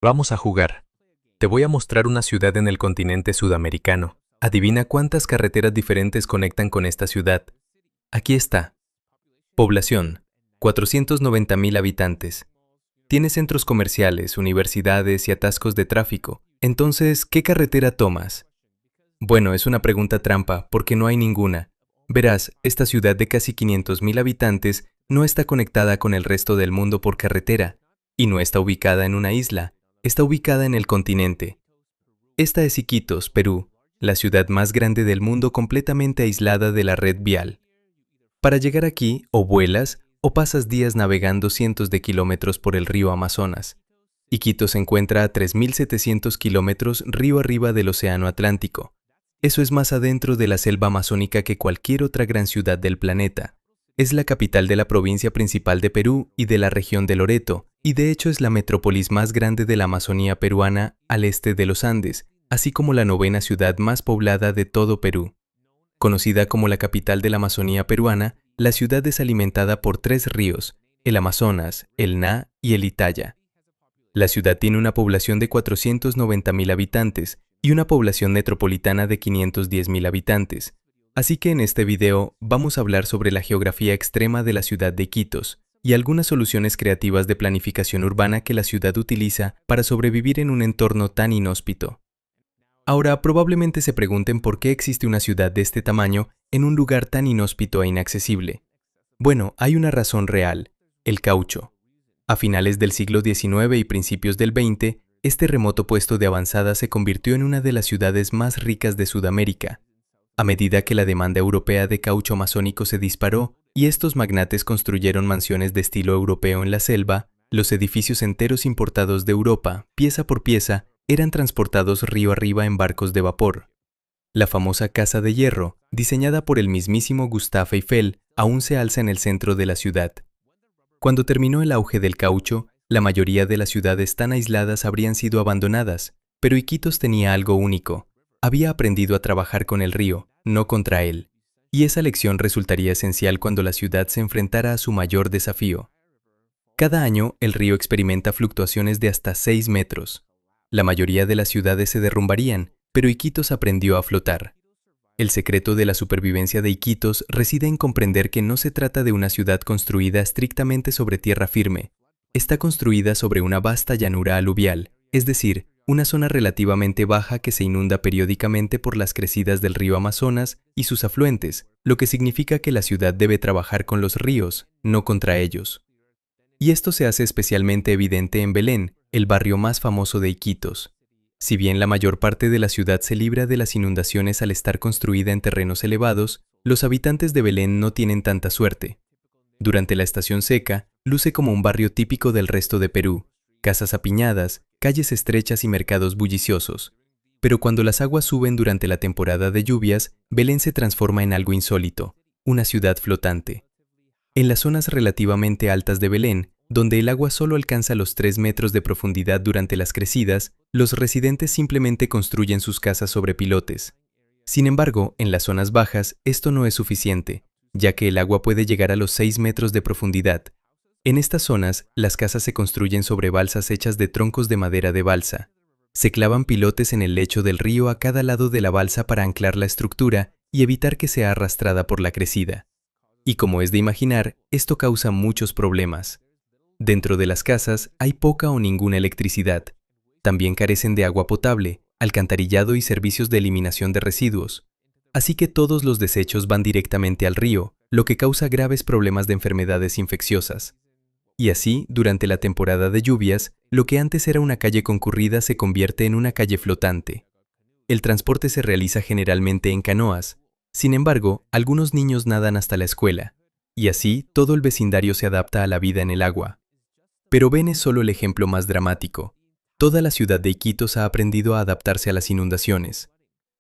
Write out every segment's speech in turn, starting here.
Vamos a jugar. Te voy a mostrar una ciudad en el continente sudamericano. Adivina cuántas carreteras diferentes conectan con esta ciudad. Aquí está. Población: 490.000 habitantes. Tiene centros comerciales, universidades y atascos de tráfico. Entonces, ¿qué carretera tomas? Bueno, es una pregunta trampa, porque no hay ninguna. Verás, esta ciudad de casi 500.000 habitantes no está conectada con el resto del mundo por carretera, y no está ubicada en una isla, está ubicada en el continente. Esta es Iquitos, Perú, la ciudad más grande del mundo completamente aislada de la red vial. Para llegar aquí, o vuelas, o pasas días navegando cientos de kilómetros por el río Amazonas. Iquitos se encuentra a 3.700 kilómetros río arriba del Océano Atlántico. Eso es más adentro de la selva amazónica que cualquier otra gran ciudad del planeta. Es la capital de la provincia principal de Perú y de la región de Loreto, y de hecho es la metrópolis más grande de la Amazonía peruana al este de los Andes, así como la novena ciudad más poblada de todo Perú. Conocida como la capital de la Amazonía peruana, la ciudad es alimentada por 3 ríos, el Amazonas, el Na y el Itaya. La ciudad tiene una población de 490.000 habitantes y una población metropolitana de 510.000 habitantes. Así que en este video vamos a hablar sobre la geografía extrema de la ciudad de Iquitos y algunas soluciones creativas de planificación urbana que la ciudad utiliza para sobrevivir en un entorno tan inhóspito. Ahora, probablemente se pregunten por qué existe una ciudad de este tamaño en un lugar tan inhóspito e inaccesible. Bueno, hay una razón real: el caucho. A finales del siglo XIX y principios del XX, este remoto puesto de avanzada se convirtió en una de las ciudades más ricas de Sudamérica. A medida que la demanda europea de caucho amazónico se disparó y estos magnates construyeron mansiones de estilo europeo en la selva, los edificios enteros importados de Europa, pieza por pieza, eran transportados río arriba en barcos de vapor. La famosa Casa de Hierro, diseñada por el mismísimo Gustave Eiffel, aún se alza en el centro de la ciudad. Cuando terminó el auge del caucho, la mayoría de las ciudades tan aisladas habrían sido abandonadas, pero Iquitos tenía algo único. Había aprendido a trabajar con el río, no contra él. Y esa lección resultaría esencial cuando la ciudad se enfrentara a su mayor desafío. Cada año, el río experimenta fluctuaciones de hasta 6 metros. La mayoría de las ciudades se derrumbarían, pero Iquitos aprendió a flotar. El secreto de la supervivencia de Iquitos reside en comprender que no se trata de una ciudad construida estrictamente sobre tierra firme. Está construida sobre una vasta llanura aluvial, es decir, una zona relativamente baja que se inunda periódicamente por las crecidas del río Amazonas y sus afluentes, lo que significa que la ciudad debe trabajar con los ríos, no contra ellos. Y esto se hace especialmente evidente en Belén, el barrio más famoso de Iquitos. Si bien la mayor parte de la ciudad se libra de las inundaciones al estar construida en terrenos elevados, los habitantes de Belén no tienen tanta suerte. Durante la estación seca, luce como un barrio típico del resto de Perú: casas apiñadas, calles estrechas y mercados bulliciosos. Pero cuando las aguas suben durante la temporada de lluvias, Belén se transforma en algo insólito: una ciudad flotante. En las zonas relativamente altas de Belén, donde el agua solo alcanza los 3 metros de profundidad durante las crecidas, los residentes simplemente construyen sus casas sobre pilotes. Sin embargo, en las zonas bajas, esto no es suficiente, ya que el agua puede llegar a los 6 metros de profundidad. En estas zonas, las casas se construyen sobre balsas hechas de troncos de madera de balsa. Se clavan pilotes en el lecho del río a cada lado de la balsa para anclar la estructura y evitar que sea arrastrada por la crecida. Y como es de imaginar, esto causa muchos problemas. Dentro de las casas hay poca o ninguna electricidad. También carecen de agua potable, alcantarillado y servicios de eliminación de residuos. Así que todos los desechos van directamente al río, lo que causa graves problemas de enfermedades infecciosas. Y así, durante la temporada de lluvias, lo que antes era una calle concurrida se convierte en una calle flotante. El transporte se realiza generalmente en canoas. Sin embargo, algunos niños nadan hasta la escuela, y así todo el vecindario se adapta a la vida en el agua. Pero ven, es solo el ejemplo más dramático. Toda la ciudad de Iquitos ha aprendido a adaptarse a las inundaciones.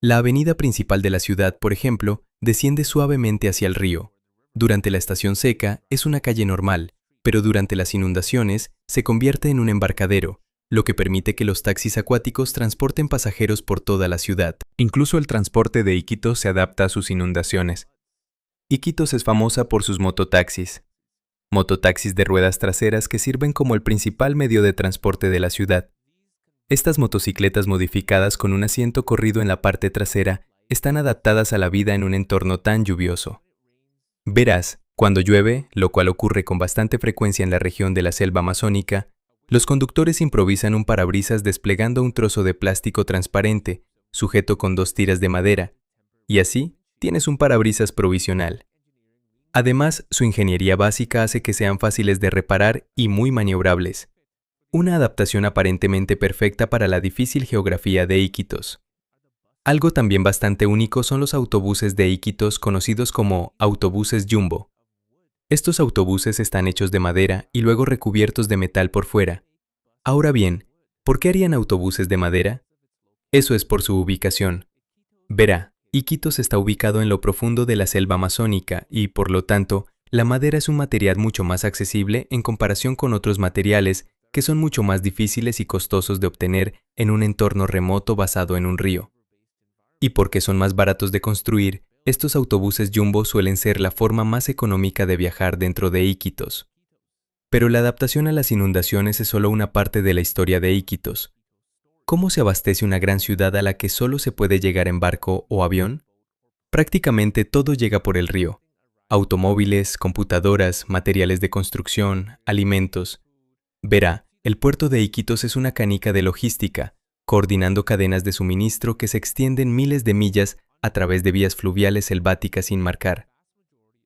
La avenida principal de la ciudad, por ejemplo, desciende suavemente hacia el río. Durante la estación seca es una calle normal, pero durante las inundaciones se convierte en un embarcadero, lo que permite que los taxis acuáticos transporten pasajeros por toda la ciudad. Incluso el transporte de Iquitos se adapta a sus inundaciones. Iquitos es famosa por sus mototaxis. Mototaxis de ruedas traseras que sirven como el principal medio de transporte de la ciudad. Estas motocicletas modificadas con un asiento corrido en la parte trasera están adaptadas a la vida en un entorno tan lluvioso. Verás, cuando llueve, lo cual ocurre con bastante frecuencia en la región de la selva amazónica, los conductores improvisan un parabrisas desplegando un trozo de plástico transparente, sujeto con 2 tiras de madera, y así tienes un parabrisas provisional. Además, su ingeniería básica hace que sean fáciles de reparar y muy maniobrables. Una adaptación aparentemente perfecta para la difícil geografía de Iquitos. Algo también bastante único son los autobuses de Iquitos conocidos como autobuses Jumbo. Estos autobuses están hechos de madera y luego recubiertos de metal por fuera. Ahora bien, ¿por qué harían autobuses de madera? Eso es por su ubicación. Verá, Iquitos está ubicado en lo profundo de la selva amazónica y, por lo tanto, la madera es un material mucho más accesible en comparación con otros materiales que son mucho más difíciles y costosos de obtener en un entorno remoto basado en un río. Y porque son más baratos de construir, estos autobuses Jumbo suelen ser la forma más económica de viajar dentro de Iquitos. Pero la adaptación a las inundaciones es solo una parte de la historia de Iquitos. ¿Cómo se abastece una gran ciudad a la que solo se puede llegar en barco o avión? Prácticamente todo llega por el río. Automóviles, computadoras, materiales de construcción, alimentos. Verá, el puerto de Iquitos es una canica de logística, coordinando cadenas de suministro que se extienden miles de millas a través de vías fluviales selváticas sin marcar.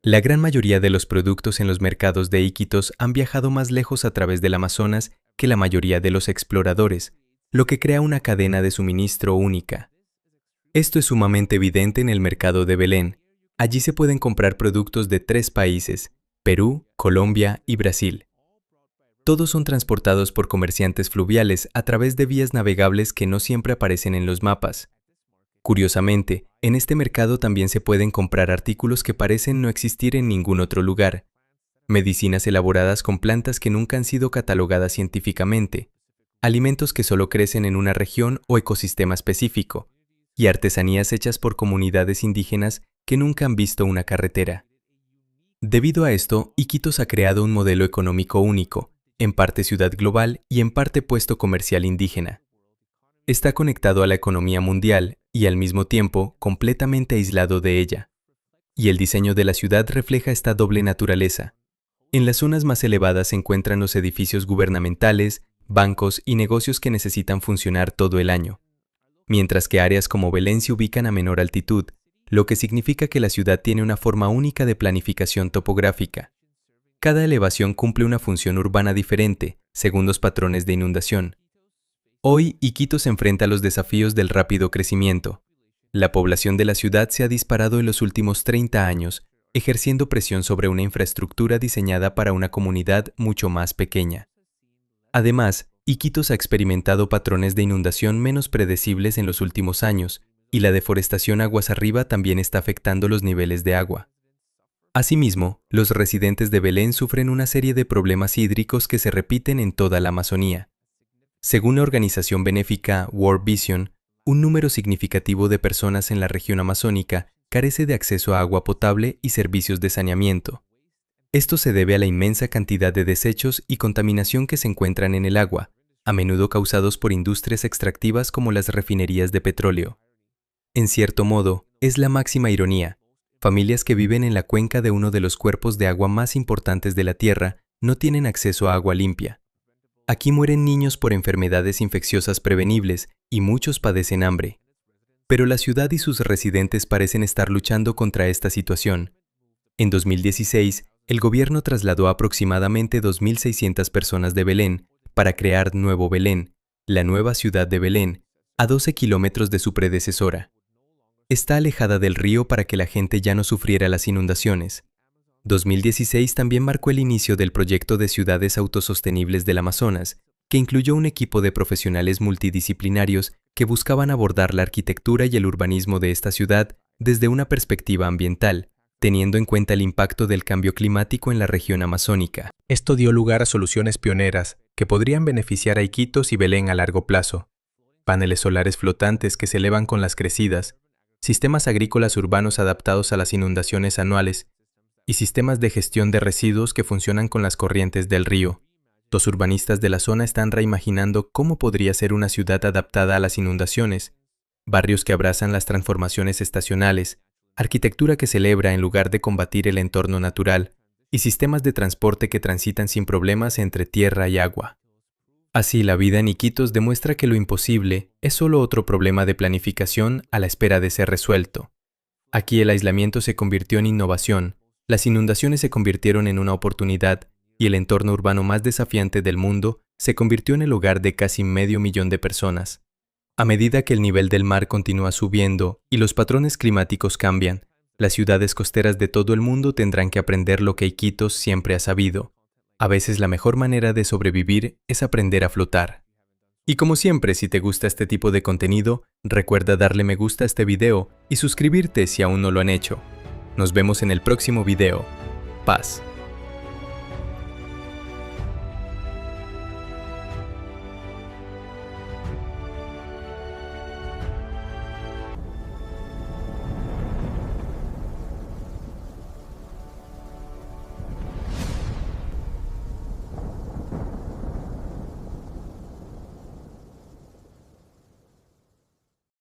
La gran mayoría de los productos en los mercados de Iquitos han viajado más lejos a través del Amazonas que la mayoría de los exploradores, lo que crea una cadena de suministro única. Esto es sumamente evidente en el mercado de Belén. Allí se pueden comprar productos de 3 países, Perú, Colombia y Brasil. Todos son transportados por comerciantes fluviales a través de vías navegables que no siempre aparecen en los mapas. Curiosamente, en este mercado también se pueden comprar artículos que parecen no existir en ningún otro lugar. Medicinas elaboradas con plantas que nunca han sido catalogadas científicamente, alimentos que solo crecen en una región o ecosistema específico, y artesanías hechas por comunidades indígenas que nunca han visto una carretera. Debido a esto, Iquitos ha creado un modelo económico único, en parte ciudad global y en parte puesto comercial indígena. Está conectado a la economía mundial y al mismo tiempo completamente aislado de ella. Y el diseño de la ciudad refleja esta doble naturaleza. En las zonas más elevadas se encuentran los edificios gubernamentales, bancos y negocios que necesitan funcionar todo el año, mientras que áreas como Belén se ubican a menor altitud, lo que significa que la ciudad tiene una forma única de planificación topográfica. Cada elevación cumple una función urbana diferente, según los patrones de inundación. Hoy, Iquitos se enfrenta a los desafíos del rápido crecimiento. La población de la ciudad se ha disparado en los últimos 30 años, ejerciendo presión sobre una infraestructura diseñada para una comunidad mucho más pequeña. Además, Iquitos ha experimentado patrones de inundación menos predecibles en los últimos años, y la deforestación aguas arriba también está afectando los niveles de agua. Asimismo, los residentes de Belén sufren una serie de problemas hídricos que se repiten en toda la Amazonía. Según la organización benéfica World Vision, un número significativo de personas en la región amazónica carece de acceso a agua potable y servicios de saneamiento. Esto se debe a la inmensa cantidad de desechos y contaminación que se encuentran en el agua, a menudo causados por industrias extractivas como las refinerías de petróleo. En cierto modo, es la máxima ironía. Familias que viven en la cuenca de uno de los cuerpos de agua más importantes de la Tierra no tienen acceso a agua limpia. Aquí mueren niños por enfermedades infecciosas prevenibles y muchos padecen hambre. Pero la ciudad y sus residentes parecen estar luchando contra esta situación. En 2016, el gobierno trasladó aproximadamente 2.600 personas de Belén para crear Nuevo Belén, la nueva ciudad de Belén, a 12 kilómetros de su predecesora. Está alejada del río para que la gente ya no sufriera las inundaciones. 2016 también marcó el inicio del proyecto de ciudades autosostenibles del Amazonas, que incluyó un equipo de profesionales multidisciplinarios que buscaban abordar la arquitectura y el urbanismo de esta ciudad desde una perspectiva ambiental, teniendo en cuenta el impacto del cambio climático en la región amazónica. Esto dio lugar a soluciones pioneras que podrían beneficiar a Iquitos y Belén a largo plazo. Paneles solares flotantes que se elevan con las crecidas, sistemas agrícolas urbanos adaptados a las inundaciones anuales y sistemas de gestión de residuos que funcionan con las corrientes del río. Los urbanistas de la zona están reimaginando cómo podría ser una ciudad adaptada a las inundaciones, barrios que abrazan las transformaciones estacionales, arquitectura que celebra en lugar de combatir el entorno natural, y sistemas de transporte que transitan sin problemas entre tierra y agua. Así, la vida en Iquitos demuestra que lo imposible es solo otro problema de planificación a la espera de ser resuelto. Aquí el aislamiento se convirtió en innovación, las inundaciones se convirtieron en una oportunidad y el entorno urbano más desafiante del mundo se convirtió en el hogar de casi 500.000 de personas. A medida que el nivel del mar continúa subiendo y los patrones climáticos cambian, las ciudades costeras de todo el mundo tendrán que aprender lo que Iquitos siempre ha sabido. A veces la mejor manera de sobrevivir es aprender a flotar. Y como siempre, si te gusta este tipo de contenido, recuerda darle me gusta a este video y suscribirte si aún no lo han hecho. Nos vemos en el próximo video. Paz.